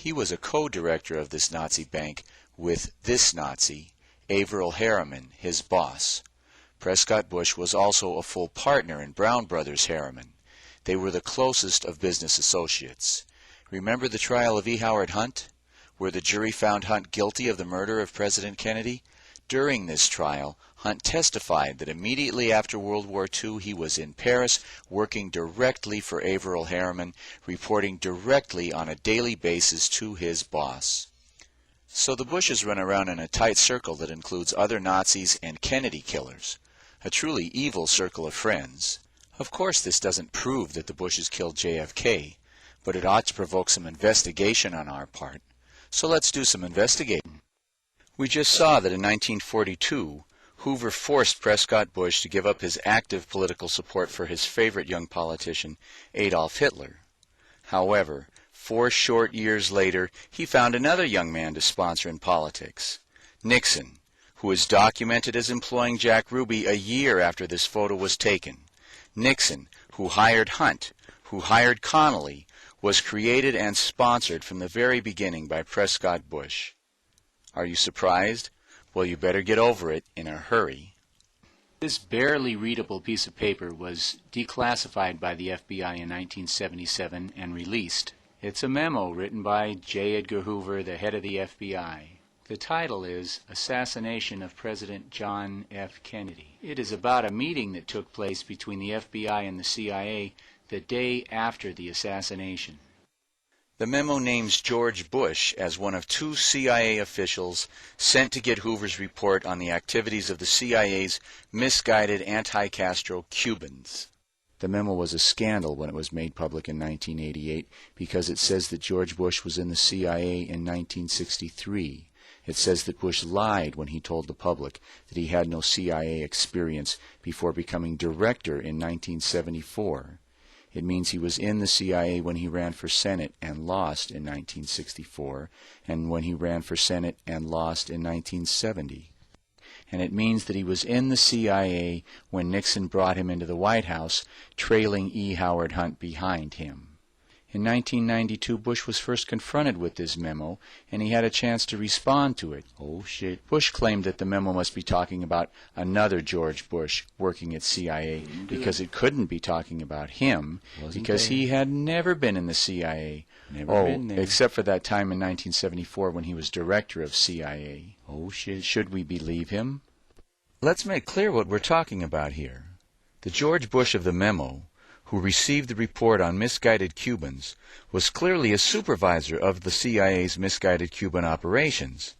He was a co-director of this Nazi bank with this Nazi, Averell Harriman, his boss. Prescott Bush was also a full partner in Brown Brothers Harriman. They were the closest of business associates. Remember the trial of E. Howard Hunt, where the jury found Hunt guilty of the murder of President Kennedy? During this trial, Hunt testified that immediately after World War II he was in Paris working directly for Averell Harriman, reporting directly on a daily basis to his boss. So the Bushes run around in a tight circle that includes other Nazis and Kennedy killers. A truly evil circle of friends. Of course this doesn't prove that the Bushes killed JFK, but it ought to provoke some investigation on our part. So let's do some investigating. We just saw that in 1942, Hoover forced Prescott Bush to give up his active political support for his favorite young politician, Adolf Hitler. However, 4 short years later, he found another young man to sponsor in politics, Nixon, who is documented as employing Jack Ruby a year after this photo was taken. Nixon, who hired Hunt, who hired Connally, was created and sponsored from the very beginning by Prescott Bush. Are you surprised? Well, you better get over it in a hurry. This barely readable piece of paper was declassified by the FBI in 1977 and released. It's a memo written by J. Edgar Hoover, the head of the FBI. The title is Assassination of President John F. Kennedy. It is about a meeting that took place between the FBI and the CIA the day after the assassination. The memo names George Bush as one of 2 CIA officials sent to get Hoover's report on the activities of the CIA's misguided anti-Castro Cubans. The memo was a scandal when it was made public in 1988 because it says that George Bush was in the CIA in 1963. It says that Bush lied when he told the public that he had no CIA experience before becoming director in 1974. It means he was in the CIA when he ran for Senate and lost in 1964, and when he ran for Senate and lost in 1970. And it means that he was in the CIA when Nixon brought him into the White House, trailing E. Howard Hunt behind him. In 1992, Bush was first confronted with this memo, and he had a chance to respond to it. Oh shit. Bush claimed that the memo must be talking about another George Bush working at CIA, because it couldn't be talking about him, because he had never been in the CIA. Except for that time in 1974 when he was director of CIA. Oh shit. Should we believe him? Let's make clear what we're talking about here. The George Bush of the memo, who received the report on misguided Cubans, was clearly a supervisor of the CIA's misguided Cuban operations.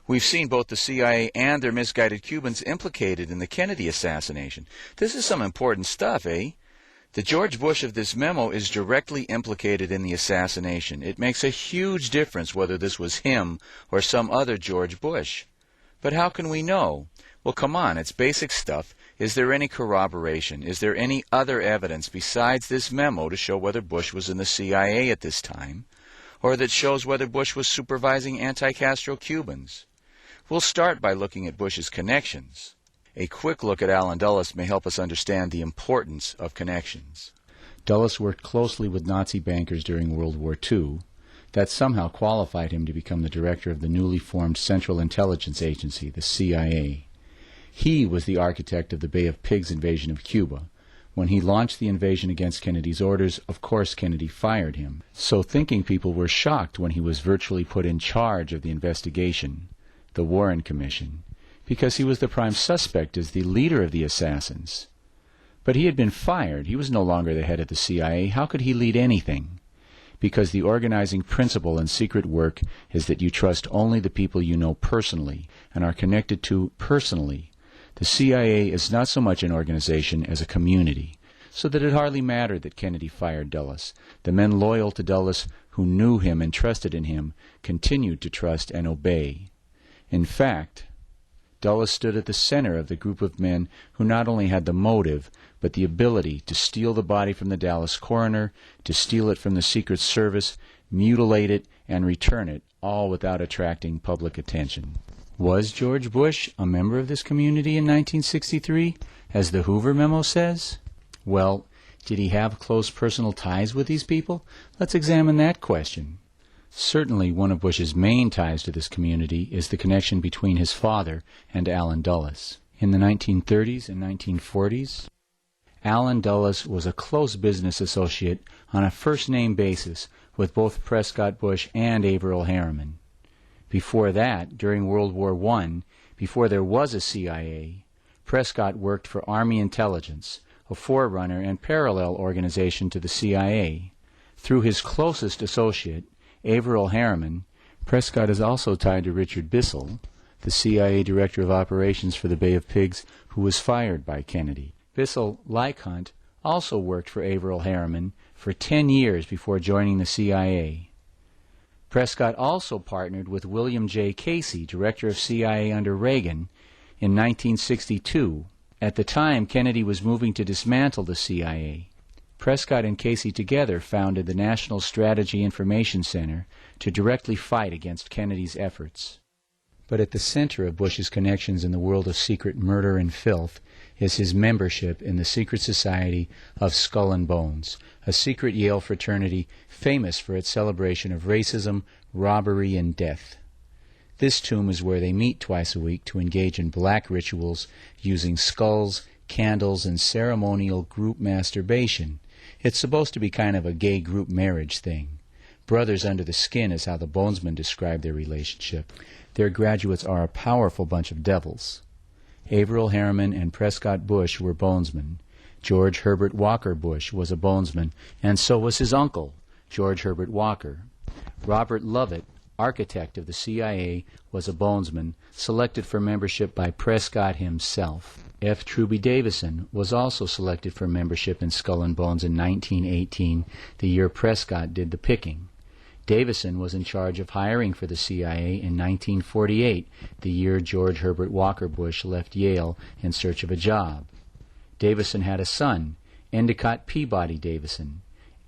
We've seen both the CIA and their misguided Cubans implicated in the Kennedy assassination. This is some important stuff, eh? The George Bush of this memo is directly implicated in the assassination. It makes a huge difference whether this was him or some other George Bush. But how can we know? Well, come on, it's basic stuff. Is there any corroboration? Is there any other evidence besides this memo to show whether Bush was in the CIA at this time, or that shows whether Bush was supervising anti-Castro Cubans? We'll start by looking at Bush's connections. A quick look at Allen Dulles may help us understand the importance of connections. Dulles worked closely with Nazi bankers during World War II. That somehow qualified him to become the director of the newly formed Central Intelligence Agency, the CIA. He was the architect of the Bay of Pigs invasion of Cuba. When he launched the invasion against Kennedy's orders, of course Kennedy fired him. So thinking people were shocked when he was virtually put in charge of the investigation, the Warren Commission, because he was the prime suspect as the leader of the assassins. But he had been fired. He was no longer the head of the CIA. How could he lead anything? Because the organizing principle in secret work is that you trust only the people you know personally and are connected to personally. The CIA is not so much an organization as a community, so that it hardly mattered that Kennedy fired Dulles. The men loyal to Dulles, who knew him and trusted in him, continued to trust and obey. In fact, Dulles stood at the center of the group of men who not only had the motive, but the ability to steal the body from the Dallas coroner, to steal it from the Secret Service, mutilate it, and return it, all without attracting public attention. Was George Bush a member of this community in 1963, as the Hoover memo says? Well, did he have close personal ties with these people? Let's examine that question. Certainly one of Bush's main ties to this community is the connection between his father and Allen Dulles. In the 1930s and 1940s, Allen Dulles was a close business associate on a first-name basis with both Prescott Bush and Averell Harriman. Before that, during World War I, before there was a CIA, Prescott worked for Army Intelligence, a forerunner and parallel organization to the CIA. Through his closest associate, Averell Harriman, Prescott is also tied to Richard Bissell, the CIA Director of Operations for the Bay of Pigs, who was fired by Kennedy. Bissell, like Hunt, also worked for Averell Harriman for 10 years before joining the CIA. Prescott also partnered with William J. Casey, Director of CIA under Reagan, in 1962. At the time, Kennedy was moving to dismantle the CIA. Prescott and Casey together founded the National Strategy Information Center to directly fight against Kennedy's efforts. But at the center of Bush's connections in the world of secret murder and filth is his membership in the secret society of Skull and Bones, a secret Yale fraternity famous for its celebration of racism, robbery, and death. This tomb is where they meet twice a week to engage in black rituals using skulls, candles, and ceremonial group masturbation. It's supposed to be kind of a gay group marriage thing. Brothers under the skin is how the Bonesmen describe their relationship. Their graduates are a powerful bunch of devils. Averell Harriman and Prescott Bush were Bonesmen. George Herbert Walker Bush was a Bonesman, and so was his uncle, George Herbert Walker. Robert Lovett, architect of the CIA, was a Bonesman, selected for membership by Prescott himself. F. Truby Davison was also selected for membership in Skull and Bones in 1918, the year Prescott did the picking. Davison was in charge of hiring for the CIA in 1948, the year George Herbert Walker Bush left Yale in search of a job. Davison had a son, Endicott Peabody Davison.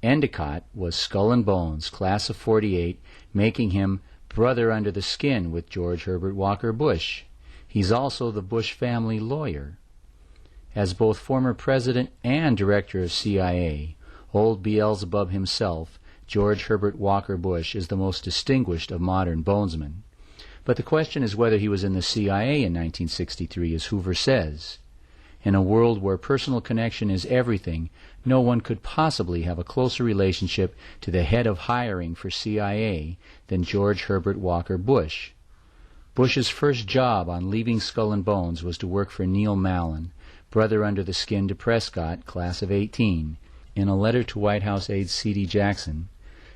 Endicott was Skull and Bones, class of '48, making him brother under the skin with George Herbert Walker Bush. He's also the Bush family lawyer. As both former president and director of CIA, old Beelzebub himself, George Herbert Walker Bush is the most distinguished of modern Bonesmen. But the question is whether he was in the CIA in 1963, as Hoover says. In a world where personal connection is everything, no one could possibly have a closer relationship to the head of hiring for CIA than George Herbert Walker Bush. Bush's first job on leaving Skull and Bones was to work for Neil Mallon, brother under the skin to Prescott, class of '18. In a letter to White House aide C.D. Jackson,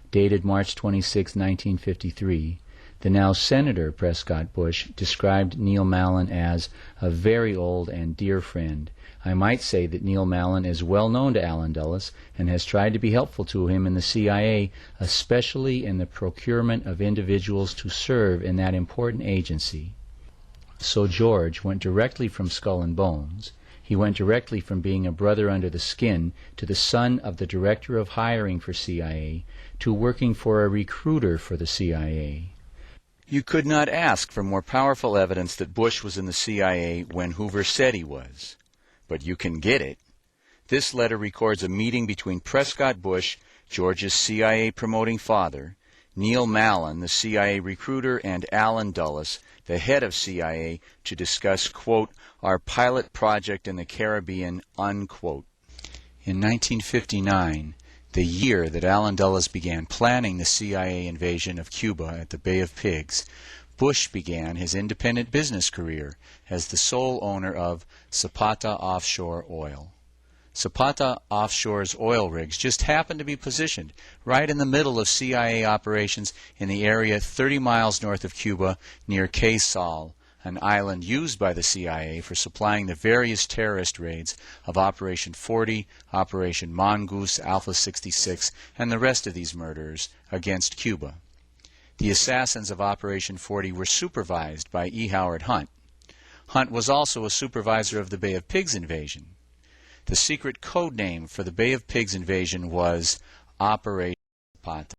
dated March 26, 1953, the now Senator Prescott Bush described Neil Mallon as a very old and dear friend. I might say that Neil Mallon is well known to Allen Dulles and has tried to be helpful to him in the CIA, especially in the procurement of individuals to serve in that important agency. So George went directly from Skull and Bones. He went directly from being a brother under the skin to the son of the director of hiring for CIA to working for a recruiter for the CIA. You could not ask for more powerful evidence that Bush was in the CIA when Hoover said he was. But you can get it. This letter records a meeting between Prescott Bush, George's CIA-promoting father, Neil Mallon, the CIA recruiter, and Allen Dulles, the head of CIA, to discuss, quote, our pilot project in the Caribbean, unquote. In 1959, the year that Allen Dulles began planning the CIA invasion of Cuba at the Bay of Pigs, Bush began his independent business career as the sole owner of Zapata Offshore Oil. Zapata Offshore's oil rigs just happened to be positioned right in the middle of CIA operations in the area 30 miles north of Cuba near Cay Sal, an island used by the CIA for supplying the various terrorist raids of Operation 40, Operation Mongoose, Alpha 66, and the rest of these murders against Cuba. The assassins of Operation 40 were supervised by E. Howard Hunt. Hunt was also a supervisor of the Bay of Pigs invasion. The secret code name for the Bay of Pigs invasion was Operation Zapata.